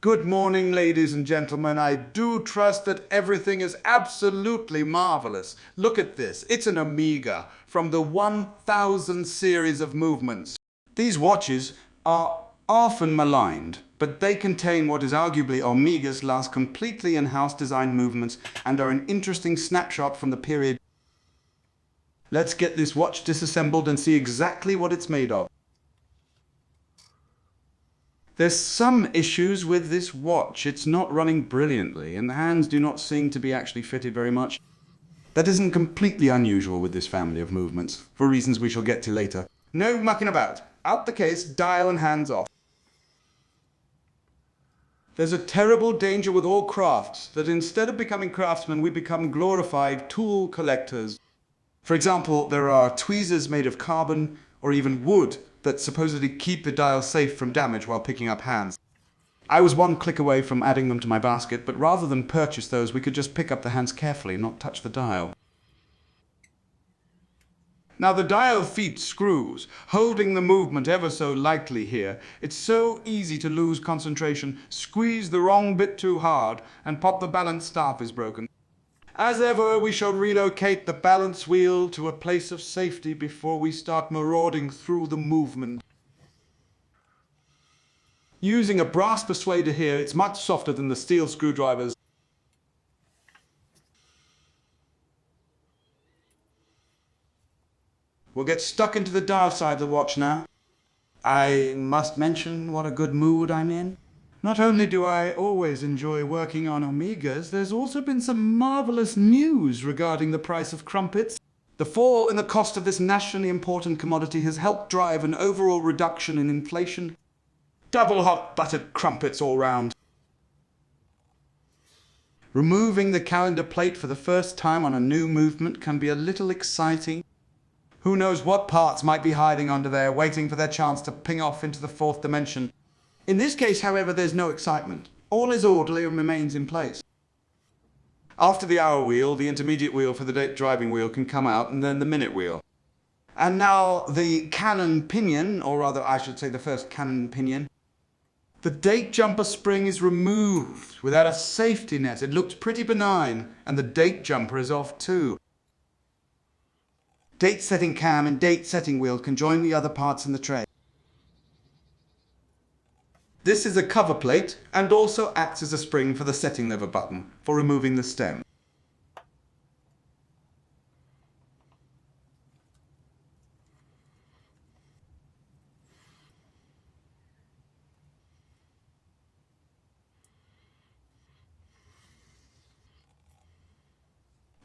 Good morning, ladies and gentlemen. I do trust that everything is absolutely marvelous. Look at this. It's an Omega from the 1000 series of movements. These watches are often maligned, but they contain what is arguably Omega's last completely in-house design movements and are an interesting snapshot from the period. Let's get this watch disassembled and see exactly what it's made of. There's some issues with this watch. It's not running brilliantly, and the hands do not seem to be actually fitted very much. That isn't completely unusual with this family of movements, for reasons we shall get to later. No mucking about. Out the case, dial and hands off. There's a terrible danger with all crafts, that instead of becoming craftsmen, we become glorified tool collectors. For example, there are tweezers made of carbon, or even wood, that supposedly keep the dial safe from damage while picking up hands. I was one click away from adding them to my basket, but rather than purchase those, we could just pick up the hands carefully and not touch the dial. Now the dial feet screws, holding the movement ever so lightly here. It's so easy to lose concentration, squeeze the wrong bit too hard, and pop the balance staff is broken. As ever, we shall relocate the balance wheel to a place of safety before we start marauding through the movement. Using a brass persuader here, it's much softer than the steel screwdrivers. We'll get stuck into the dial side of the watch now. I must mention what a good mood I'm in. Not only do I always enjoy working on Omegas, there's also been some marvelous news regarding the price of Crumpets. The fall in the cost of this nationally important commodity has helped drive an overall reduction in inflation. Double hot buttered Crumpets all round. Removing the calendar plate for the first time on a new movement can be a little exciting. Who knows what parts might be hiding under there, waiting for their chance to ping off into the fourth dimension. In this case, however, there's no excitement. All is orderly and remains in place. After the hour wheel, the intermediate wheel for the date driving wheel can come out, and then the minute wheel. And now the cannon pinion, or rather I should say the first cannon pinion. The date jumper spring is removed without a safety net. It looked pretty benign, and the date jumper is off too. Date setting cam and date setting wheel can join the other parts in the tray. This is a cover plate and also acts as a spring for the setting lever button for removing the stem.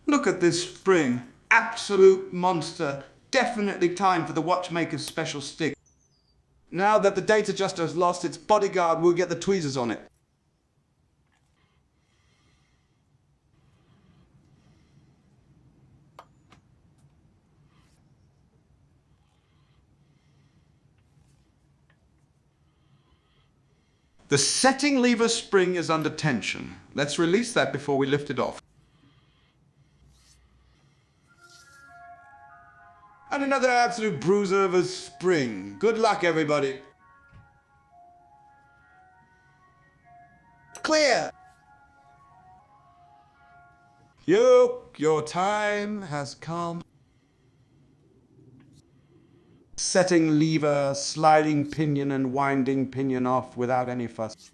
Look at this spring. Absolute monster. Definitely time for the watchmaker's special stick. Now that the date adjuster has lost its bodyguard, we'll get the tweezers on it. The setting lever spring is under tension. Let's release that before we lift it off. And another absolute bruiser of a spring. Good luck, everybody. Clear! Yoke, your time has come. Setting lever, sliding pinion and winding pinion off without any fuss.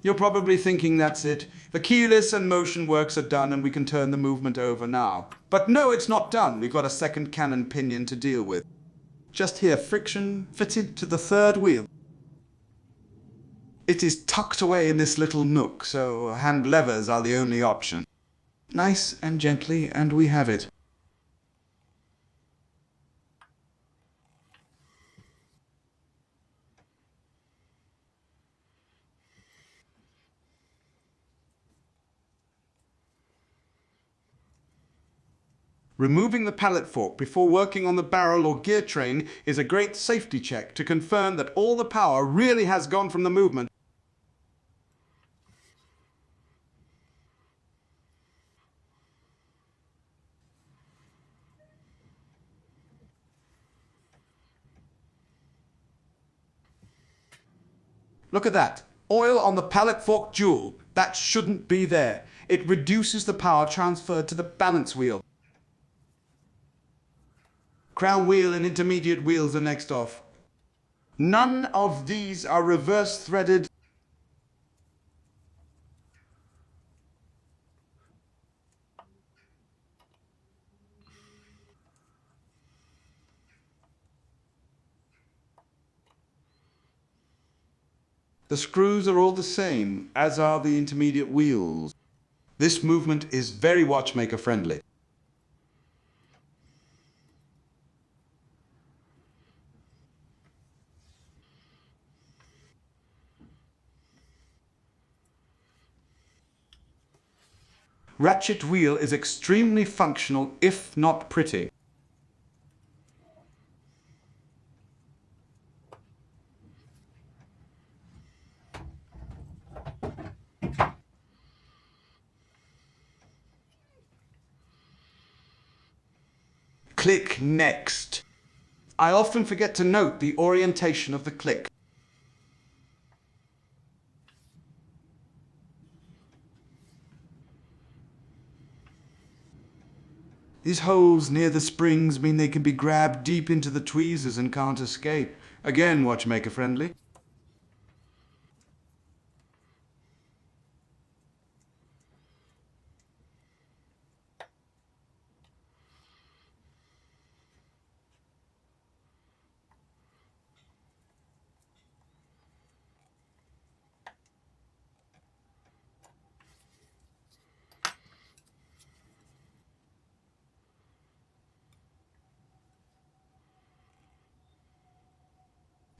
You're probably thinking that's it. The keyless and motion works are done and we can turn the movement over now. But no, it's not done. We've got a second cannon pinion to deal with. Just here, friction fitted to the third wheel. It is tucked away in this little nook, so hand levers are the only option. Nice and gently, and we have it. Removing the pallet fork before working on the barrel or gear train is a great safety check to confirm that all the power really has gone from the movement. Look at that. Oil on the pallet fork jewel. That shouldn't be there. It reduces the power transferred to the balance wheel. Crown wheel and intermediate wheels are next off. None of these are reverse threaded. The screws are all the same, as are the intermediate wheels. This movement is very watchmaker friendly. Ratchet wheel is extremely functional, if not pretty. Click next. I often forget to note the orientation of the click. These holes near the springs mean they can be grabbed deep into the tweezers and can't escape. Again, watchmaker friendly.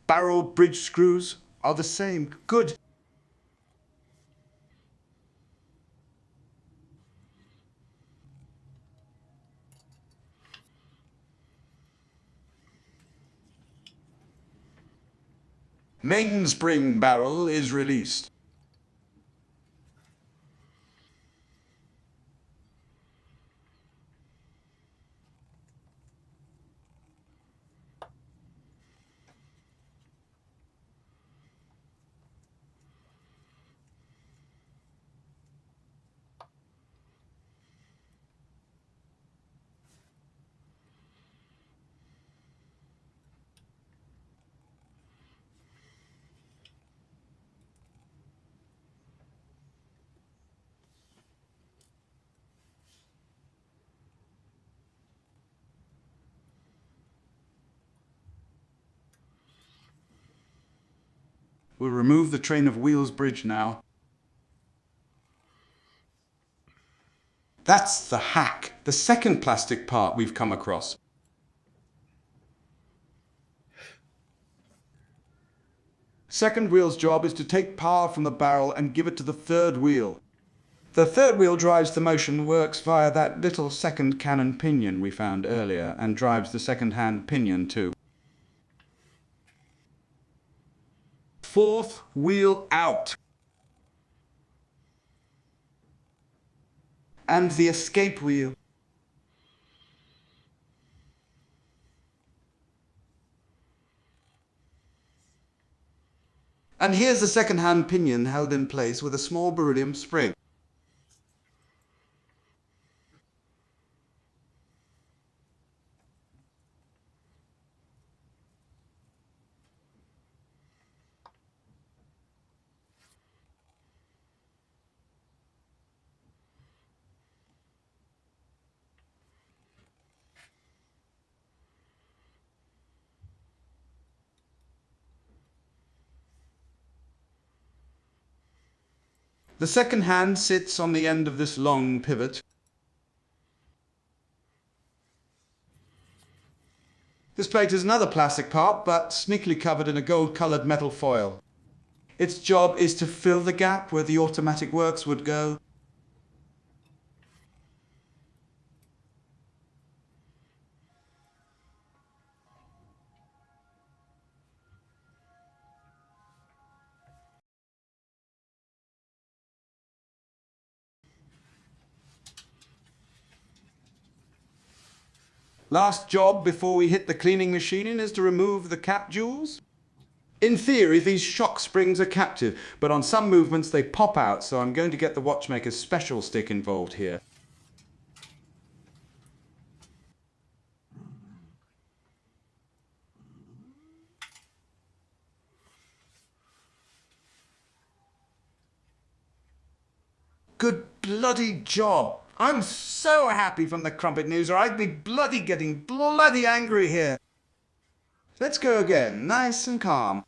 Barrel bridge screws are the same. Good. Mainspring barrel is released. We'll remove the train of wheels bridge now. That's the hack, the second plastic part we've come across. Second wheel's job is to take power from the barrel and give it to the third wheel. The third wheel drives the motion, works via that little second cannon pinion we found earlier, and drives the second-hand pinion too. Fourth wheel out. And the escape wheel. And here's the second-hand pinion held in place with a small beryllium spring. The second hand sits on the end of this long pivot. This plate is another plastic part, but sneakily covered in a gold-coloured metal foil. Its job is to fill the gap where the automatic works would go. Last job before we hit the cleaning machine is to remove the cap jewels. In theory, these shock springs are captive, but on some movements they pop out, so I'm going to get the watchmaker's special stick involved here. Good bloody job. I'm so happy from the Crumpet news, or I'd be bloody getting bloody angry here. Let's go again, nice and calm.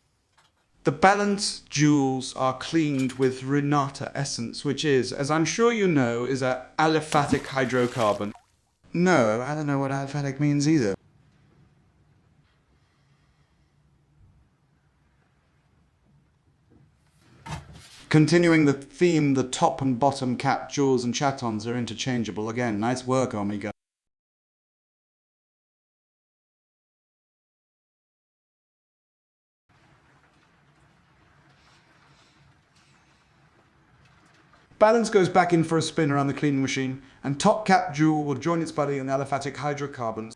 The balance jewels are cleaned with Renata essence, which is, as I'm sure you know, is a aliphatic hydrocarbon. No, I don't know what aliphatic means either. Continuing the theme, the top and bottom cap jewels and chatons are interchangeable again. Nice work, Omega. Balance goes back in for a spin around the cleaning machine, and top cap jewel will join its buddy in aliphatic hydrocarbons.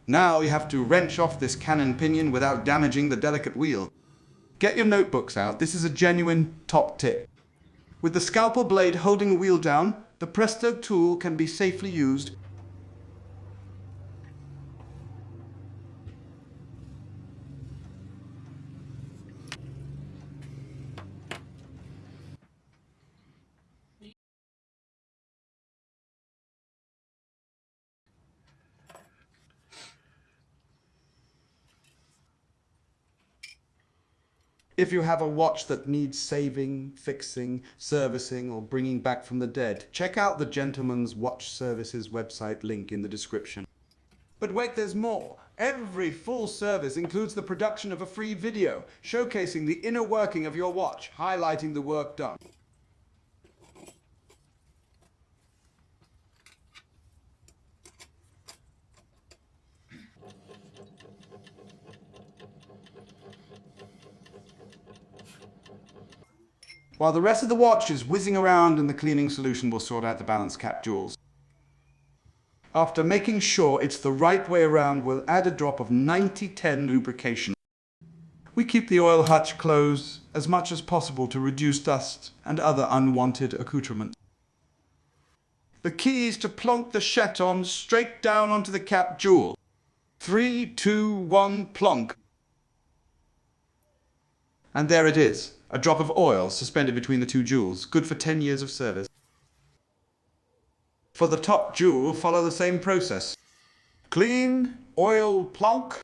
Now you have to wrench off this cannon pinion without damaging the delicate wheel. Get your notebooks out, this is a genuine top tip. With the scalpel blade holding the wheel down, the Presto tool can be safely used. If you have a watch that needs saving, fixing, servicing, or bringing back from the dead, check out the Gentleman's Watch Services website link in the description. But wait, there's more. Every full service includes the production of a free video showcasing the inner working of your watch, highlighting the work done. While the rest of the watch is whizzing around and the cleaning solution will sort out the balance cap jewels. After making sure it's the right way around, we'll add a drop of 90-10 lubrication. We keep the oil hutch closed as much as possible to reduce dust and other unwanted accoutrements. The key is to plonk the chaton straight down onto the cap jewel. 3, 2, 1, plonk. And there it is, a drop of oil suspended between the two jewels, good for 10 years of service. For the top jewel, follow the same process. Clean, oil, plonk.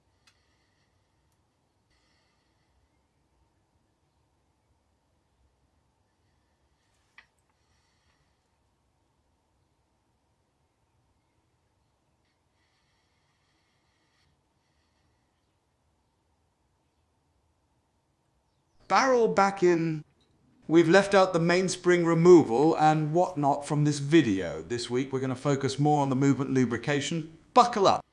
Barrel back in. We've left out the mainspring removal and whatnot from this video. This week we're going to focus more on the movement lubrication. Buckle up.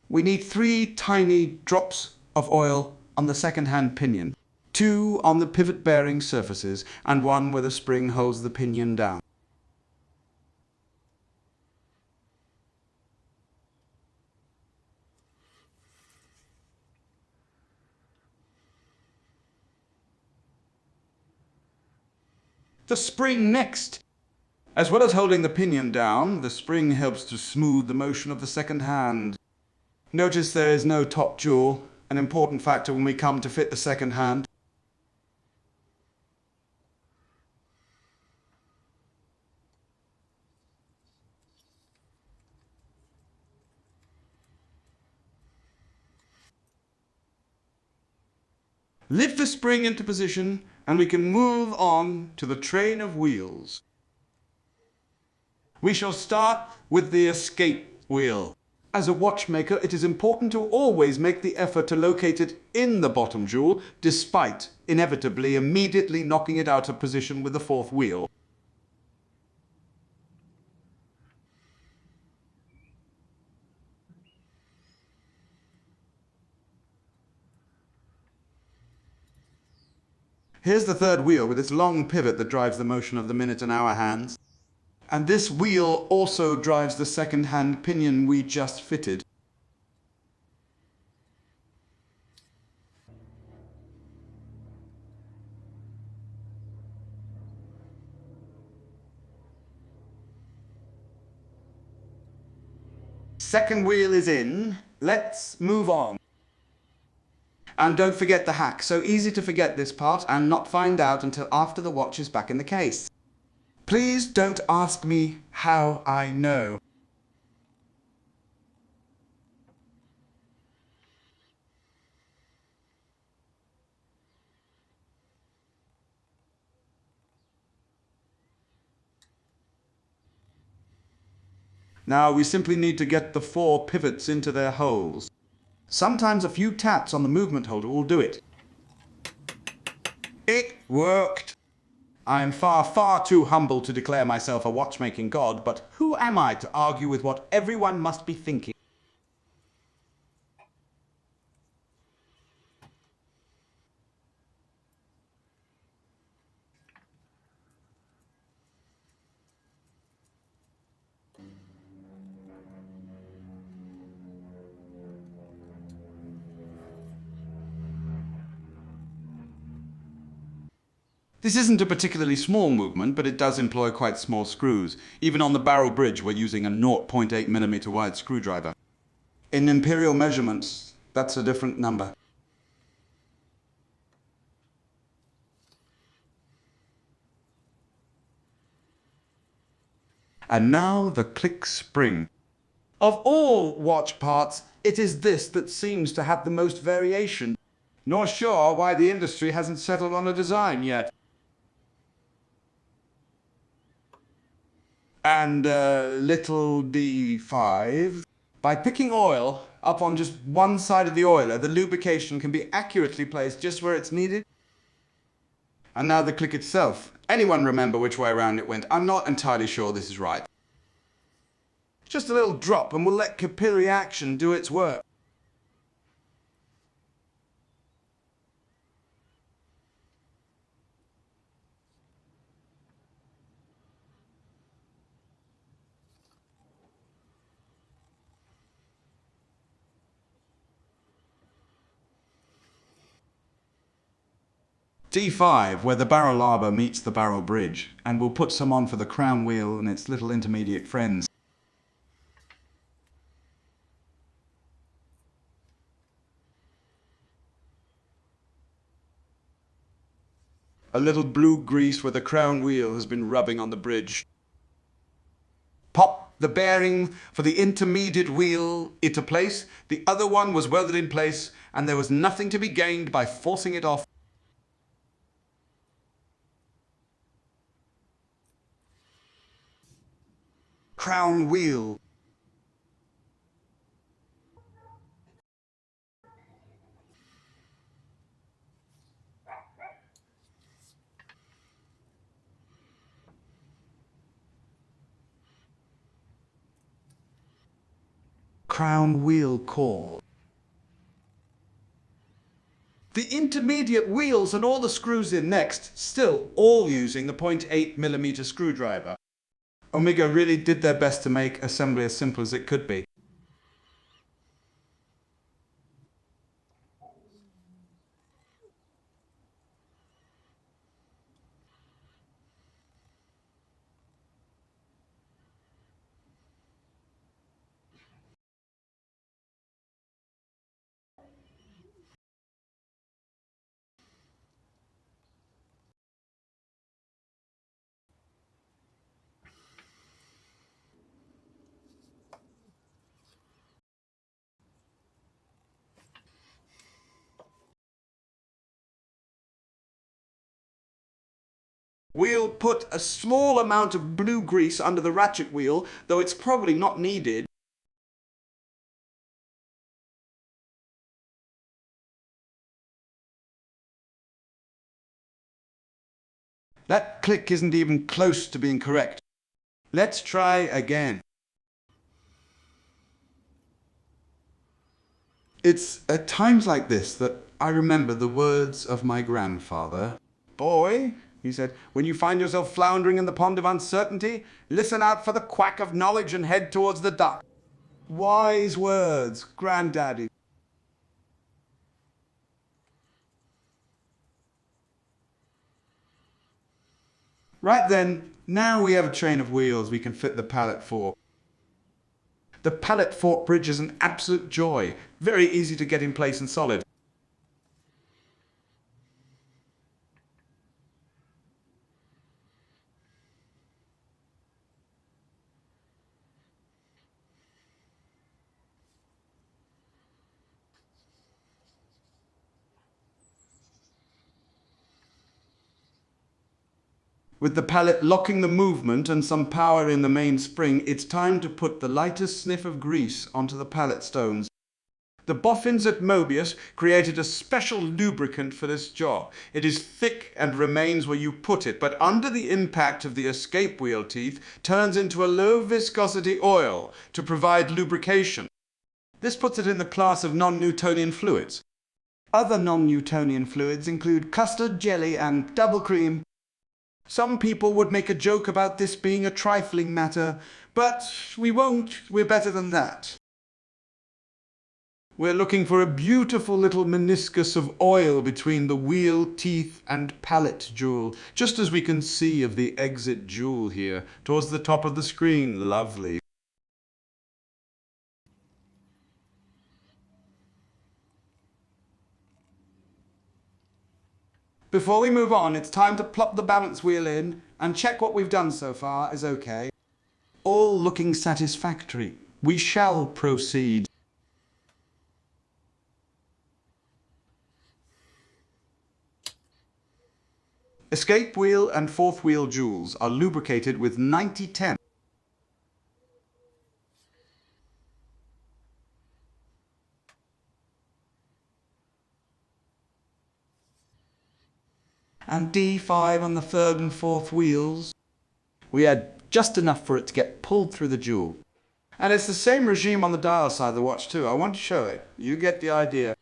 We need 3 tiny drops of oil on the second-hand pinion, 2 on the pivot bearing surfaces, and 1 where the spring holds the pinion down. The spring next. As well as holding the pinion down, the spring helps to smooth the motion of the second hand. Notice there is no top jewel, an important factor when we come to fit the second hand. Lift the spring into position and we can move on to the train of wheels. We shall start with the escape wheel. As a watchmaker, it is important to always make the effort to locate it in the bottom jewel, despite inevitably immediately knocking it out of position with the fourth wheel. Here's the third wheel with its long pivot that drives the motion of the minute and hour hands. And this wheel also drives the second hand pinion we just fitted. Second wheel is in. Let's move on. And don't forget the hack. So easy to forget this part and not find out until after the watch is back in the case. Please don't ask me how I know. Now we simply need to get the 4 pivots into their holes. Sometimes a few taps on the movement holder will do it. It worked! I am far too humble to declare myself a watchmaking god, but who am I to argue with what everyone must be thinking? This isn't a particularly small movement, but it does employ quite small screws. Even on the barrel bridge, we're using a 0.8mm wide screwdriver. In imperial measurements, that's a different number. And now the click spring. Of all watch parts, it is this that seems to have the most variation. Not sure why the industry hasn't settled on a design yet. And little D5. By picking oil up on just one side of the oiler, the lubrication can be accurately placed just where it's needed. And now the click itself. Anyone remember which way around it went? I'm not entirely sure this is right. Just a little drop and we'll let capillary action do its work. D5, where the barrel arbor meets the barrel bridge, and we'll put some on for the crown wheel and its little intermediate friends. A little blue grease where the crown wheel has been rubbing on the bridge. Pop the bearing for the intermediate wheel into place. The other one was welded in place, and there was nothing to be gained by forcing it off. Crown wheel. Crown wheel core. The intermediate wheels and all the screws in next, still all using the 0.8mm screwdriver. Omega really did their best to make assembly as simple as it could be. We'll put a small amount of blue grease under the ratchet wheel, though it's probably not needed. That click isn't even close to being correct. Let's try again. It's at times like this that I remember the words of my grandfather. Boy, he said, when you find yourself floundering in the pond of uncertainty, listen out for the quack of knowledge and head towards the duck. Wise words, Granddaddy. Right then, now we have a train of wheels we can fit the pallet for. The pallet fork bridge is an absolute joy, very easy to get in place and solid. With the pallet locking the movement and some power in the main spring, it's time to put the lightest sniff of grease onto the pallet stones. The boffins at Mobius created a special lubricant for this job. It is thick and remains where you put it, but under the impact of the escape wheel teeth turns into a low viscosity oil to provide lubrication. This puts it in the class of non-Newtonian fluids. Other non-Newtonian fluids include custard, jelly, and double cream. Some people would make a joke about this being a trifling matter, but we won't. We're better than that. We're looking for a beautiful little meniscus of oil between the wheel, teeth, and pallet jewel, just as we can see of the exit jewel here, towards the top of the screen. Lovely. Before we move on, it's time to plop the balance wheel in and check what we've done so far is okay. All looking satisfactory. We shall proceed. Escape wheel and fourth wheel jewels are lubricated with 90-10. And D5 on the third and fourth wheels. We had just enough for it to get pulled through the jewel. And it's the same regime on the dial side of the watch too. I want to show it. You get the idea.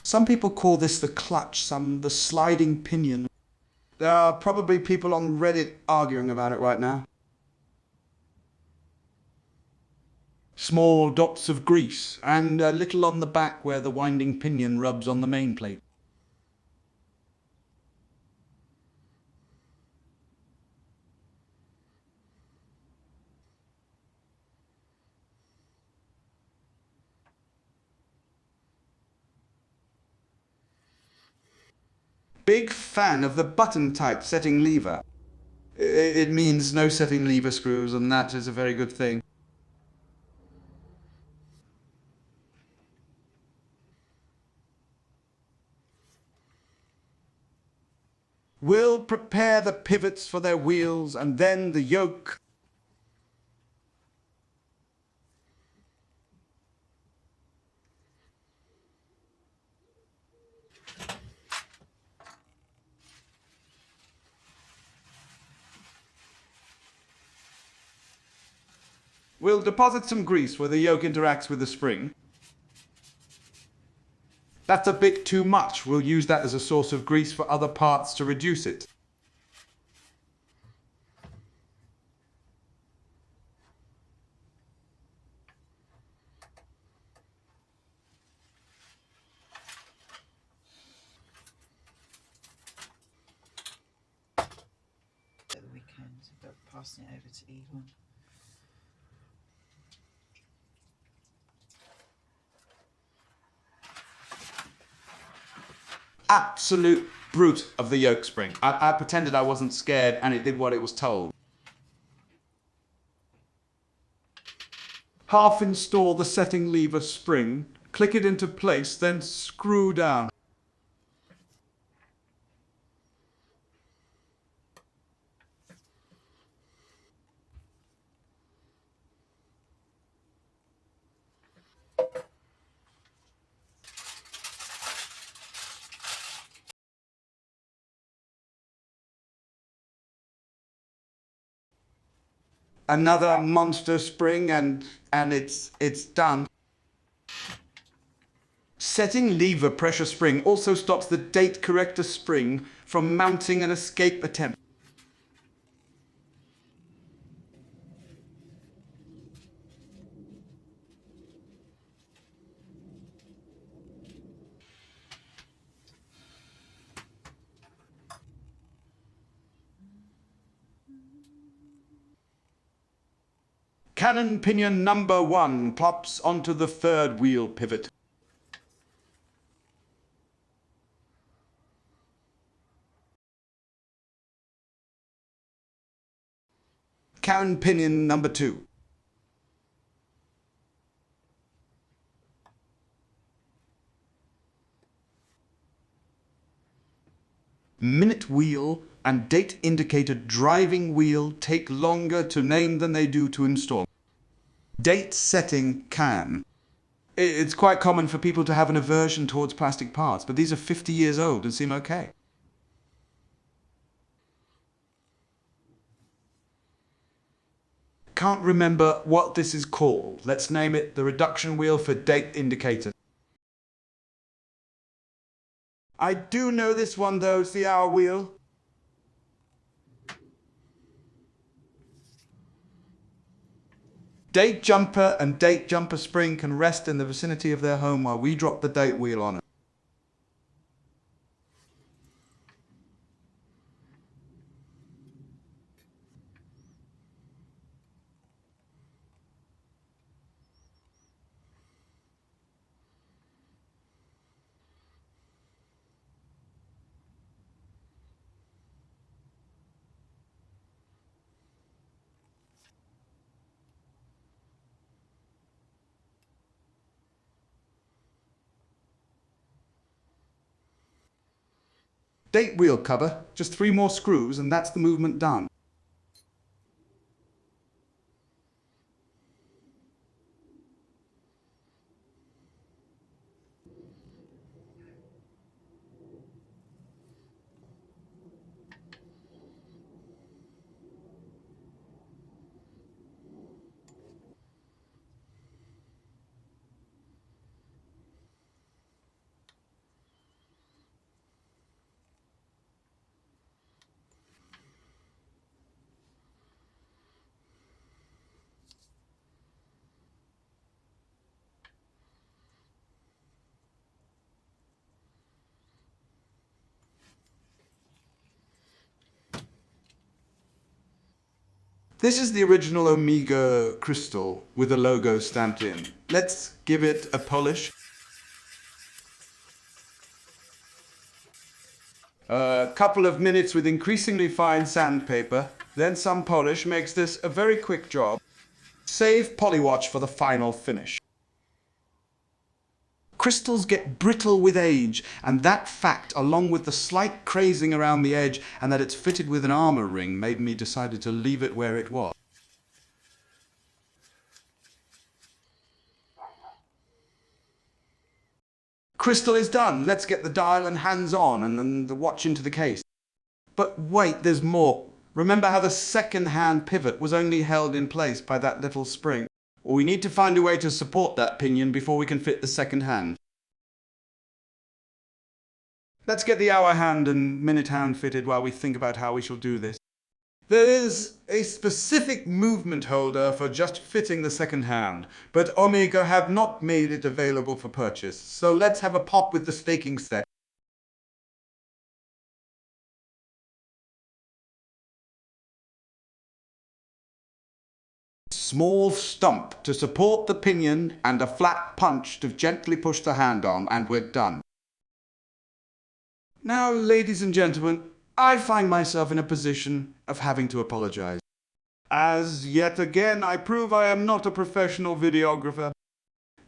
Some people call this the clutch, some the sliding pinion. There are probably people on Reddit arguing about it right now. Small dots of grease, and a little on the back where the winding pinion rubs on the main plate. Big fan of the button type setting lever. It means no setting lever screws, and that is a very good thing. We'll prepare the pivots for their wheels, and then the yoke. We'll deposit some grease where the yoke interacts with the spring. That's a bit too much. We'll use that as a source of grease for other parts to reduce it. At the weekend, but passing it over to Edwin. absolute brute of the yoke spring. I pretended I wasn't scared and it did what it was told. Half install the setting lever spring, click it into place, then screw down. Another monster spring and it's done. Setting lever pressure spring also stops the date corrector spring from mounting an escape attempt. Cannon pinion number 1 plops onto the third wheel pivot. Cannon pinion number 2. Minute wheel and date indicator driving wheel take longer to name than they do to install. Date setting can. It's quite common for people to have an aversion towards plastic parts, but these are 50 years old and seem okay. Can't remember what this is called. Let's name it the reduction wheel for date indicator. I do know this one though, it's the hour wheel. Date jumper and date jumper spring can rest in the vicinity of their home while we drop the date wheel on it. Date wheel cover, just 3 more screws and that's the movement done. This is the original Omega crystal with the logo stamped in. Let's give it a polish. A couple of minutes with increasingly fine sandpaper, then some polish makes this a very quick job. Save polywatch for the final finish. Crystals get brittle with age, and that fact, along with the slight crazing around the edge and that it's fitted with an armor ring, made me decide to leave it where it was. Crystal is done. Let's get the dial and hands on and then the watch into the case. But wait, there's more. Remember how the second hand pivot was only held in place by that little spring? Well, we need to find a way to support that pinion before we can fit the second hand. Let's get the hour hand and minute hand fitted while we think about how we shall do this. There is a specific movement holder for just fitting the second hand, but Omega have not made it available for purchase, so let's have a pop with the staking set. Small stump to support the pinion and a flat punch to gently push the hand on, and we're done. Now, ladies and gentlemen, I find myself in a position of having to apologize, as yet again I prove I am not a professional videographer.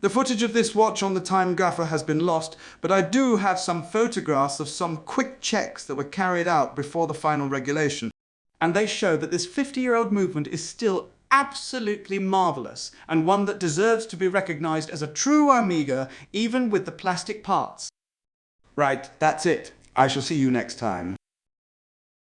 The footage of this watch on the time gaffer has been lost, but I do have some photographs of some quick checks that were carried out before the final regulation, and they show that this 50-year-old movement is still absolutely marvelous, and one that deserves to be recognized as a true Omega, even with the plastic parts. Right, that's it. I shall see you next time.